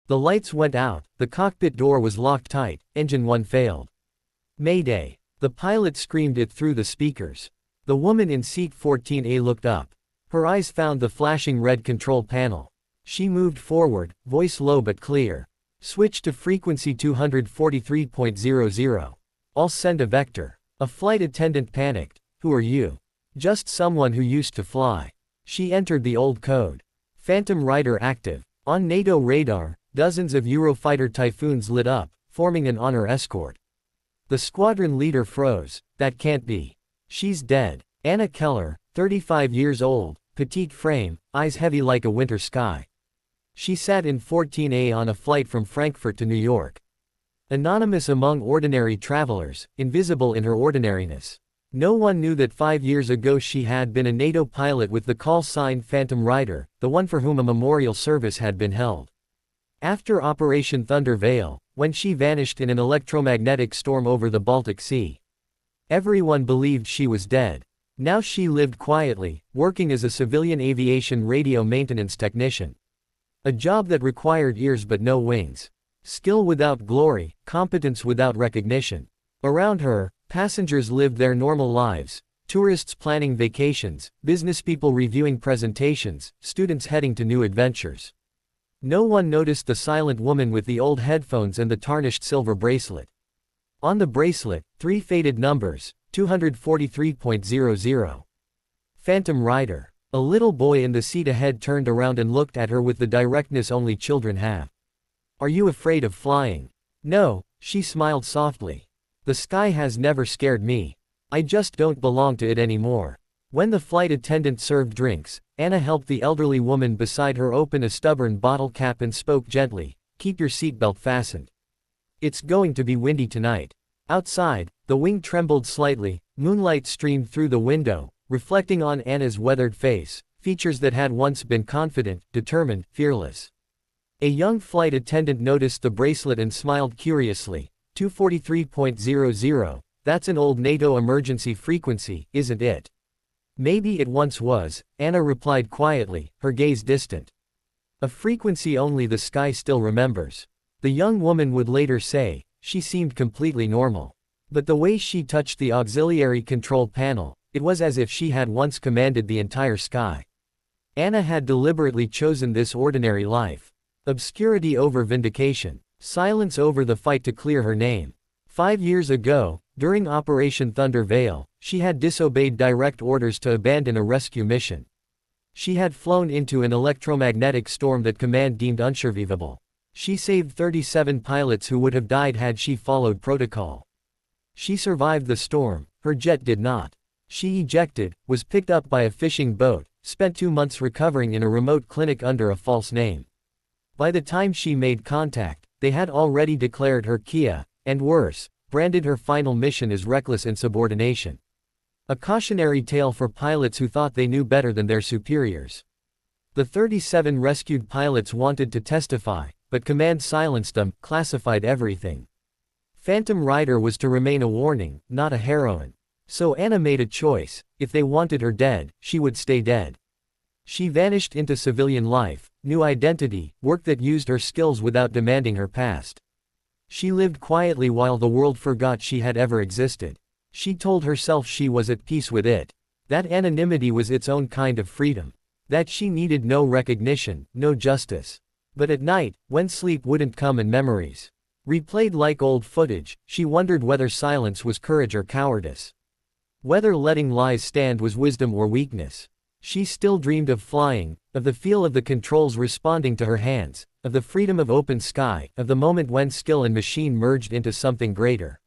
The lights went out, the cockpit door was locked tight, engine 1 failed. Mayday! The pilot screamed it through the speakers. The woman in seat 14A looked up. Her eyes found the flashing red control panel. She moved forward, voice low but clear. Switch to frequency 243.00. I'll send a vector. A flight attendant panicked. Who are you? Just someone who used to fly. She entered the old code. Phantom Rider active. On NATO radar, dozens of Eurofighter Typhoons lit up, forming an honor escort. The squadron leader froze. That can't be. She's dead. Anna Keller, 35 years old, petite frame, eyes heavy like a winter sky. She sat in 14A on a flight from Frankfurt to New York. Anonymous among ordinary travelers, invisible in her ordinariness. No one knew that 5 years ago she had been a NATO pilot with the call sign Phantom Rider, the one for whom a memorial service had been held. After Operation Thunder Veil, when she vanished in an electromagnetic storm over the Baltic Sea, everyone believed she was dead. Now she lived quietly, working as a civilian aviation radio maintenance technician. A job that required ears but no wings. Skill without glory, competence without recognition. Around her, passengers lived their normal lives, tourists planning vacations, businesspeople reviewing presentations, students heading to new adventures. No one noticed the silent woman with the old headphones and the tarnished silver bracelet. On the bracelet, 3 faded numbers, 243.00. Phantom Rider. A little boy in the seat ahead turned around and looked at her with the directness only children have. Are you afraid of flying? No, she smiled softly. The sky has never scared me. I just don't belong to it anymore. When the flight attendant served drinks, Anna helped the elderly woman beside her open a stubborn bottle cap and spoke gently, keep your seatbelt fastened. It's going to be windy tonight. Outside, the wing trembled slightly, moonlight streamed through the window, reflecting on Anna's weathered face, features that had once been confident, determined, fearless. A young flight attendant noticed the bracelet and smiled curiously. 243.00, that's an old NATO emergency frequency, isn't it? Maybe it once was, Anna replied quietly, her gaze distant. A frequency only the sky still remembers. The young woman would later say, she seemed completely normal. But the way she touched the auxiliary control panel, it was as if she had once commanded the entire sky. Anna had deliberately chosen this ordinary life. Obscurity over vindication. Silence over the fight to clear her name. 5 years ago, during Operation Thunder Veil, she had disobeyed direct orders to abandon a rescue mission. She had flown into an electromagnetic storm that command deemed unsurvivable. She saved 37 pilots who would have died had she followed protocol. She survived the storm, her jet did not. She ejected, was picked up by a fishing boat, spent 2 months recovering in a remote clinic under a false name. By the time she made contact, they had already declared her Kia, and worse, branded her final mission as reckless insubordination. A cautionary tale for pilots who thought they knew better than their superiors. The 37 rescued pilots wanted to testify, but command silenced them, classified everything. Phantom Rider was to remain a warning, not a heroine. So Anna made a choice: if they wanted her dead, she would stay dead. She vanished into civilian life, new identity, work that used her skills without demanding her past. She lived quietly while the world forgot she had ever existed. She told herself she was at peace with it. That anonymity was its own kind of freedom. That she needed no recognition, no justice. But at night, when sleep wouldn't come and memories replayed like old footage, she wondered whether silence was courage or cowardice. Whether letting lies stand was wisdom or weakness. She still dreamed of flying, of the feel of the controls responding to her hands, of the freedom of open sky, of the moment when skill and machine merged into something greater.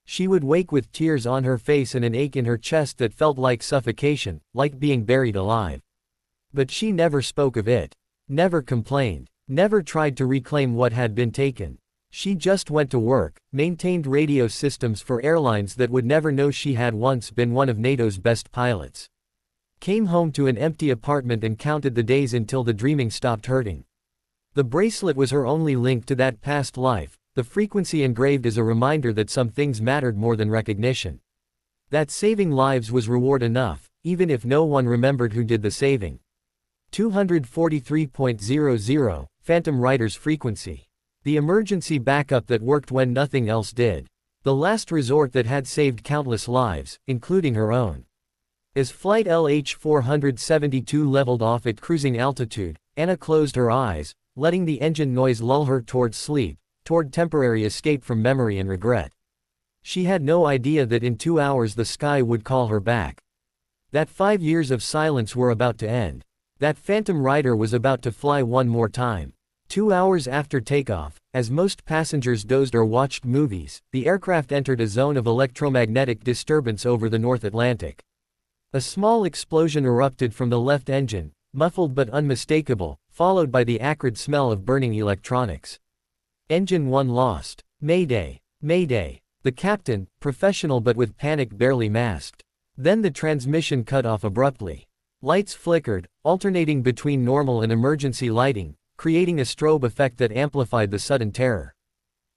She would wake with tears on her face and an ache in her chest that felt like suffocation, like being buried alive. But she never spoke of it. Never complained. Never tried to reclaim what had been taken. She just went to work, maintained radio systems for airlines that would never know she had once been one of NATO's best pilots. Came home to an empty apartment and counted the days until the dreaming stopped hurting. The bracelet was her only link to that past life, the frequency engraved as a reminder that some things mattered more than recognition. That saving lives was reward enough, even if no one remembered who did the saving. 243.00, Phantom Rider's frequency. The emergency backup that worked when nothing else did. The last resort that had saved countless lives, including her own. As Flight LH-472 leveled off at cruising altitude, Anna closed her eyes, letting the engine noise lull her toward sleep, toward temporary escape from memory and regret. She had no idea that in 2 hours the sky would call her back. That 5 years of silence were about to end. That Phantom Rider was about to fly one more time. 2 hours after takeoff, as most passengers dozed or watched movies, the aircraft entered a zone of electromagnetic disturbance over the North Atlantic. A small explosion erupted from the left engine, muffled but unmistakable, followed by the acrid smell of burning electronics. Engine 1 lost. Mayday! Mayday! The captain, professional but with panic barely masked. Then the transmission cut off abruptly. Lights flickered, alternating between normal and emergency lighting, creating a strobe effect that amplified the sudden terror.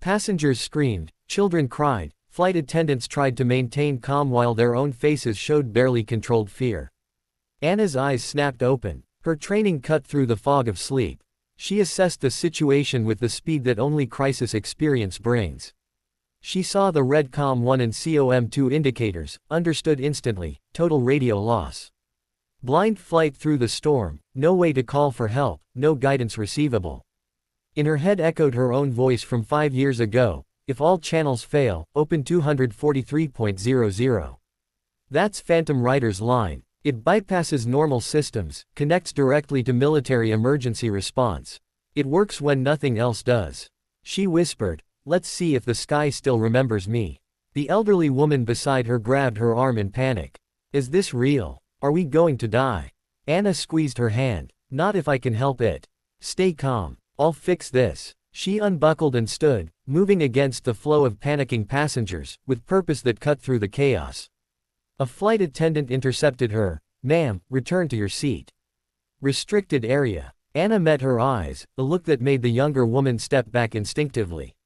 Passengers screamed, children cried, flight attendants tried to maintain calm while their own faces showed barely controlled fear. Anna's eyes snapped open, her training cut through the fog of sleep. She assessed the situation with the speed that only crisis experience brings. She saw the red COM-1 and COM-2 indicators, understood instantly, total radio loss. Blind flight through the storm, no way to call for help, no guidance receivable. In her head echoed her own voice from 5 years ago, if all channels fail, open 243.00. That's Phantom Rider's line. It bypasses normal systems, connects directly to military emergency response. It works when nothing else does. She whispered, "Let's see if the sky still remembers me." The elderly woman beside her grabbed her arm in panic. Is this real? Are we going to die? Anna squeezed her hand. Not if I can help it. Stay calm. I'll fix this. She unbuckled and stood, moving against the flow of panicking passengers, with purpose that cut through the chaos. A flight attendant intercepted her. "Ma'am, return to your seat." Restricted area. Anna met her eyes, a look that made the younger woman step back instinctively.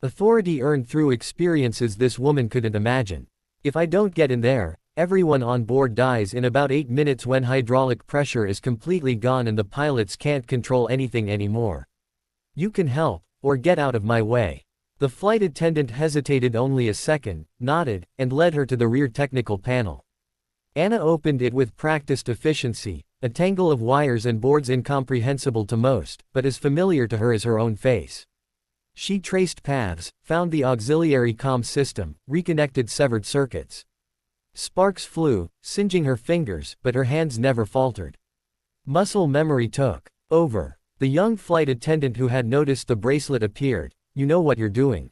Authority earned through experiences this woman couldn't imagine. If I don't get in there, everyone on board dies in about 8 minutes when hydraulic pressure is completely gone and the pilots can't control anything anymore. You can help, or get out of my way. The flight attendant hesitated only a second, nodded, and led her to the rear technical panel. Anna opened it with practiced efficiency, a tangle of wires and boards incomprehensible to most, but as familiar to her as her own face. She traced paths, found the auxiliary comm system, reconnected severed circuits. Sparks flew, singeing her fingers, but her hands never faltered. Muscle memory took over. The young flight attendant who had noticed the bracelet appeared. "You know what you're doing.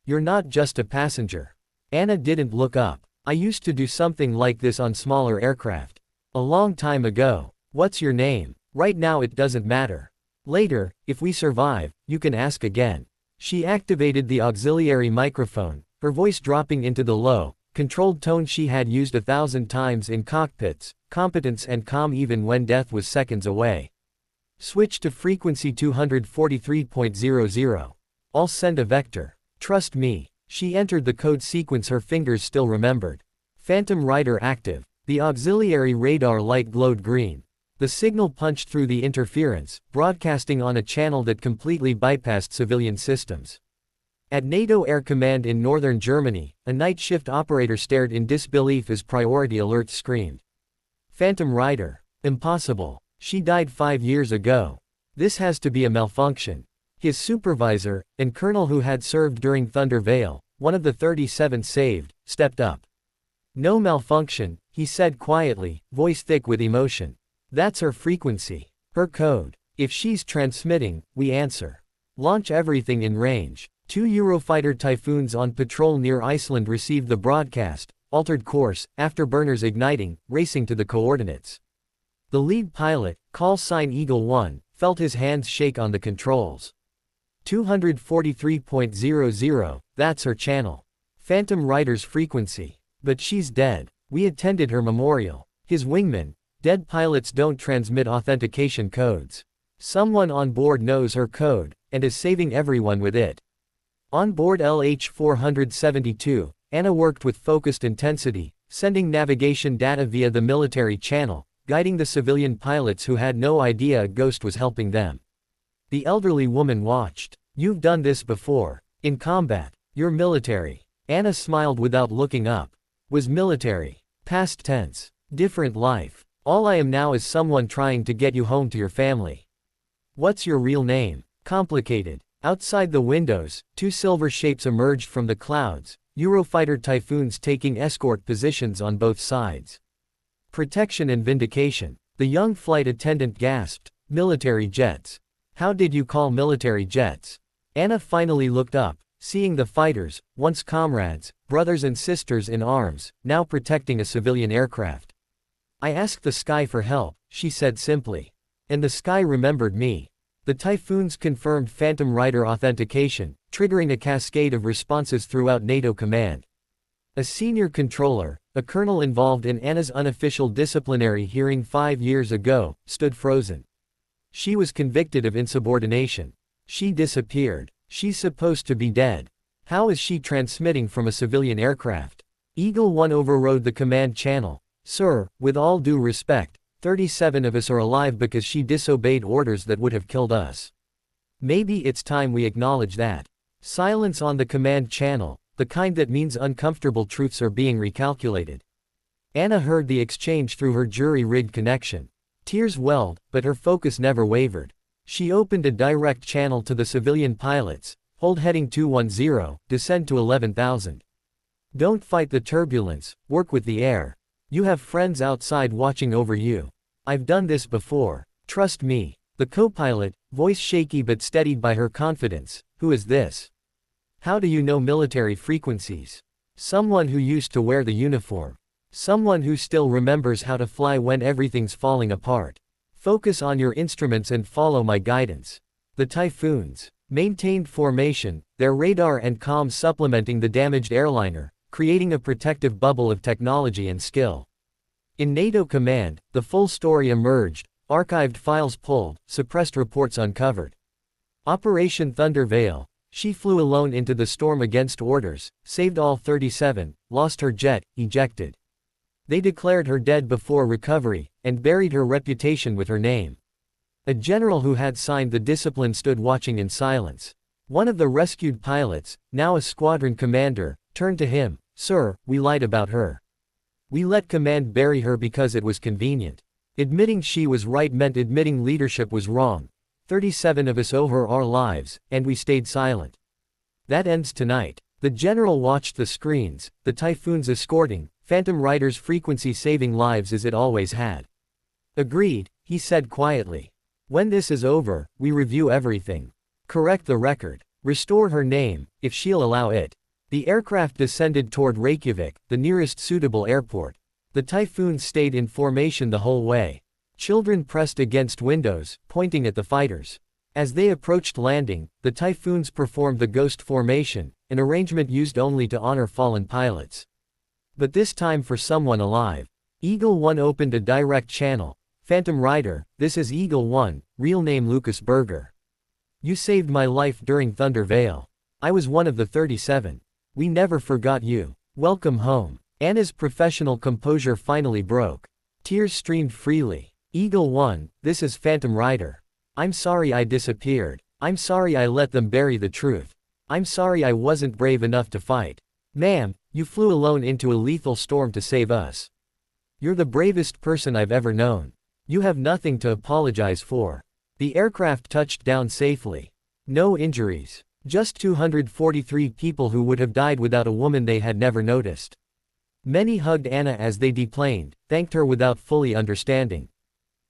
You're not just a passenger." Anna didn't look up. "I used to do something like this on smaller aircraft. A long time ago. What's your name? Right now it doesn't matter. Later, if we survive, you can ask again." She activated the auxiliary microphone, her voice dropping into the low, controlled tone she had used 1,000 times in cockpits, competence and calm even when death was seconds away. "Switch to frequency 243.00. I'll send a vector. Trust me." She entered the code sequence her fingers still remembered. Phantom Rider active. The auxiliary radar light glowed green. The signal punched through the interference, broadcasting on a channel that completely bypassed civilian systems. At NATO Air Command in northern Germany, a night shift operator stared in disbelief as priority alerts screamed. "Phantom Rider. Impossible. She died 5 years ago. This has to be a malfunction." His supervisor, and colonel who had served during Thunder Vale, one of the 37 saved, stepped up. "No malfunction," he said quietly, voice thick with emotion. "That's her frequency. Her code. If she's transmitting, we answer. Launch everything in range." 2 Eurofighter Typhoons on patrol near Iceland received the broadcast, altered course, afterburners igniting, racing to the coordinates. The lead pilot, call sign Eagle 1, felt his hands shake on the controls. 243.00, that's her channel. Phantom Rider's frequency. But she's dead. We attended her memorial. His wingman. Dead pilots don't transmit authentication codes. Someone on board knows her code, and is saving everyone with it. On board LH-472, Anna worked with focused intensity, sending navigation data via the military channel, guiding the civilian pilots who had no idea a ghost was helping them. The elderly woman watched. You've done this before. In combat. You're military. Anna smiled without looking up. Was military. Past tense. Different life. All I am now is someone trying to get you home to your family. What's your real name? Complicated. Outside the windows, two silver shapes emerged from the clouds, Eurofighter Typhoons taking escort positions on both sides. Protection and vindication. The young flight attendant gasped. Military jets. How did you call military jets? Anna finally looked up, seeing the fighters, once comrades, brothers and sisters in arms, now protecting a civilian aircraft. I asked the sky for help, she said simply. And the sky remembered me. The Typhoons confirmed Phantom Rider authentication, triggering a cascade of responses throughout NATO command. A senior controller, a colonel involved in Anna's unofficial disciplinary hearing 5 years ago, stood frozen. She was convicted of insubordination. She disappeared. She's supposed to be dead. How is she transmitting from a civilian aircraft? Eagle 1 overrode the command channel. Sir, with all due respect, 37 of us are alive because she disobeyed orders that would have killed us. Maybe it's time we acknowledge that. Silence on the command channel, the kind that means uncomfortable truths are being recalculated. Anna heard the exchange through her jury-rigged connection. Tears welled, but her focus never wavered. She opened a direct channel to the civilian pilots. Hold heading 210, descend to 11,000. Don't fight the turbulence, work with the air. You have friends outside watching over you. I've done this before. Trust me. The co-pilot, voice shaky but steadied by her confidence. Who is this? How do you know military frequencies? Someone who used to wear the uniform. Someone who still remembers how to fly when everything's falling apart. Focus on your instruments and follow my guidance. The Typhoons maintained formation, their radar and comms supplementing the damaged airliner, creating a protective bubble of technology and skill. In NATO command, the full story emerged, archived files pulled, suppressed reports uncovered. Operation Thunder Veil. She flew alone into the storm against orders, saved all 37, lost her jet, ejected. They declared her dead before recovery, and buried her reputation with her name. A general who had signed the discipline stood watching in silence. One of the rescued pilots, now a squadron commander, turned to him. Sir, we lied about her. We let command bury her because it was convenient. Admitting she was right meant admitting leadership was wrong. 37 of us owe her our lives, and we stayed silent. That ends tonight. The general watched the screens, the Typhoons escorting, Phantom Rider's frequency saving lives as it always had. Agreed, he said quietly. When this is over, we review everything. Correct the record. Restore her name, if she'll allow it. The aircraft descended toward Reykjavik, the nearest suitable airport. The Typhoons stayed in formation the whole way. Children pressed against windows, pointing at the fighters. As they approached landing, the Typhoons performed the ghost formation, an arrangement used only to honor fallen pilots. But this time for someone alive. Eagle 1 opened a direct channel. Phantom Rider, this is Eagle 1, real name Lucas Berger. You saved my life during Thunder Veil. I was one of the 37. We never forgot you. Welcome home. Anna's professional composure finally broke. Tears streamed freely. Eagle 1, this is Phantom Rider. I'm sorry I disappeared. I'm sorry I let them bury the truth. I'm sorry I wasn't brave enough to fight. Ma'am, you flew alone into a lethal storm to save us. You're the bravest person I've ever known. You have nothing to apologize for. The aircraft touched down safely. No injuries. Just 243 people who would have died without a woman they had never noticed. Many hugged Anna as they deplaned, thanked her without fully understanding.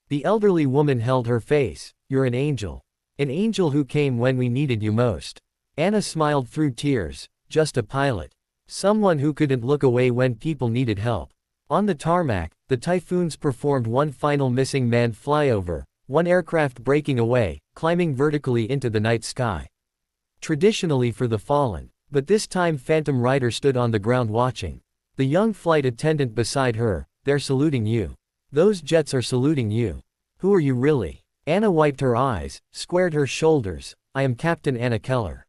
The elderly woman held her face. You're an angel. An angel who came when we needed you most. Anna smiled through tears. Just a pilot. Someone who couldn't look away when people needed help. On the tarmac, the Typhoons performed one final missing man flyover, one aircraft breaking away, climbing vertically into the night sky. Traditionally for the fallen, but this time Phantom Rider stood on the ground watching. The young flight attendant beside her, they're saluting you. Those jets are saluting you. Who are you really? Anna wiped her eyes, squared her shoulders. I am Captain Anna Keller.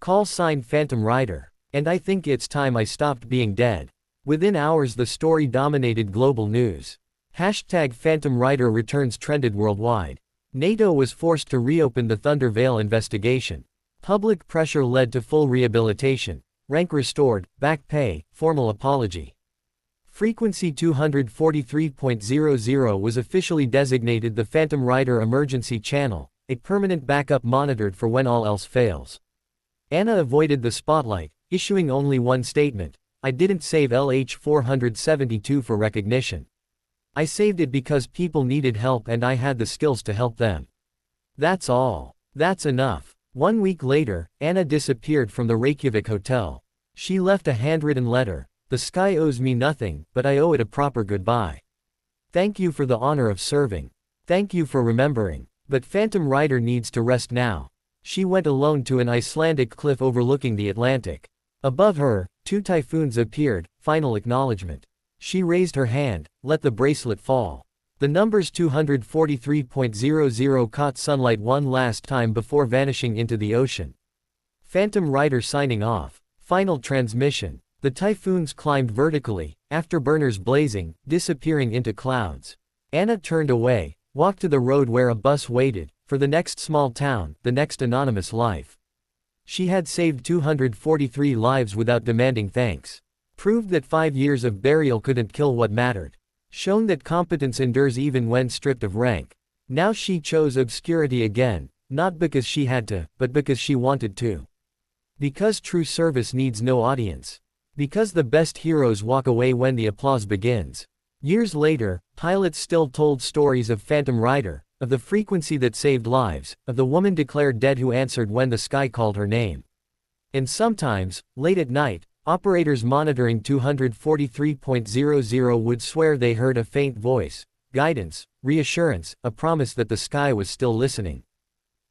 Call sign Phantom Rider. And I think it's time I stopped being dead. Within hours the story dominated global news. Hashtag Phantom Rider returns trended worldwide. NATO was forced to reopen the Thunder Vale investigation. Public pressure led to full rehabilitation, rank restored, back pay, formal apology. Frequency 243.00 was officially designated the Phantom Rider Emergency Channel, a permanent backup monitored for when all else fails. Anna avoided the spotlight, issuing only one statement: "I didn't save LH-472 for recognition. I saved it because people needed help and I had the skills to help them. That's all. That's enough." 1 week later, Anna disappeared from the Reykjavik hotel. She left a handwritten letter: "The sky owes me nothing, but I owe it a proper goodbye. Thank you for the honor of serving. Thank you for remembering. But Phantom Rider needs to rest now." She went alone to an Icelandic cliff overlooking the Atlantic. Above her, 2 typhoons appeared, final acknowledgement. She raised her hand, let the bracelet fall. The numbers 243.00 caught sunlight one last time before vanishing into the ocean. Phantom Rider signing off. Final transmission. The typhoons climbed vertically, afterburners blazing, disappearing into clouds. Anna turned away, walked to the road where a bus waited, for the next small town, the next anonymous life. She had saved 243 lives without demanding thanks. Proved that 5 years of burial couldn't kill what mattered. Shown that competence endures even when stripped of rank. Now she chose obscurity again, not because she had to, but because she wanted to. Because true service needs no audience. Because the best heroes walk away when the applause begins. Years later, pilots still told stories of Phantom Rider, of the frequency that saved lives, of the woman declared dead who answered when the sky called her name. And sometimes, late at night, operators monitoring 243.00 would swear they heard a faint voice, guidance, reassurance, a promise that the sky was still listening.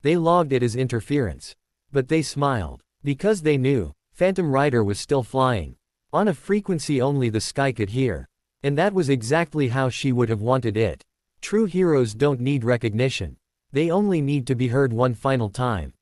They logged it as interference. But they smiled. Because they knew, Phantom Rider was still flying. On a frequency only the sky could hear. And that was exactly how she would have wanted it. True heroes don't need recognition. They only need to be heard one final time.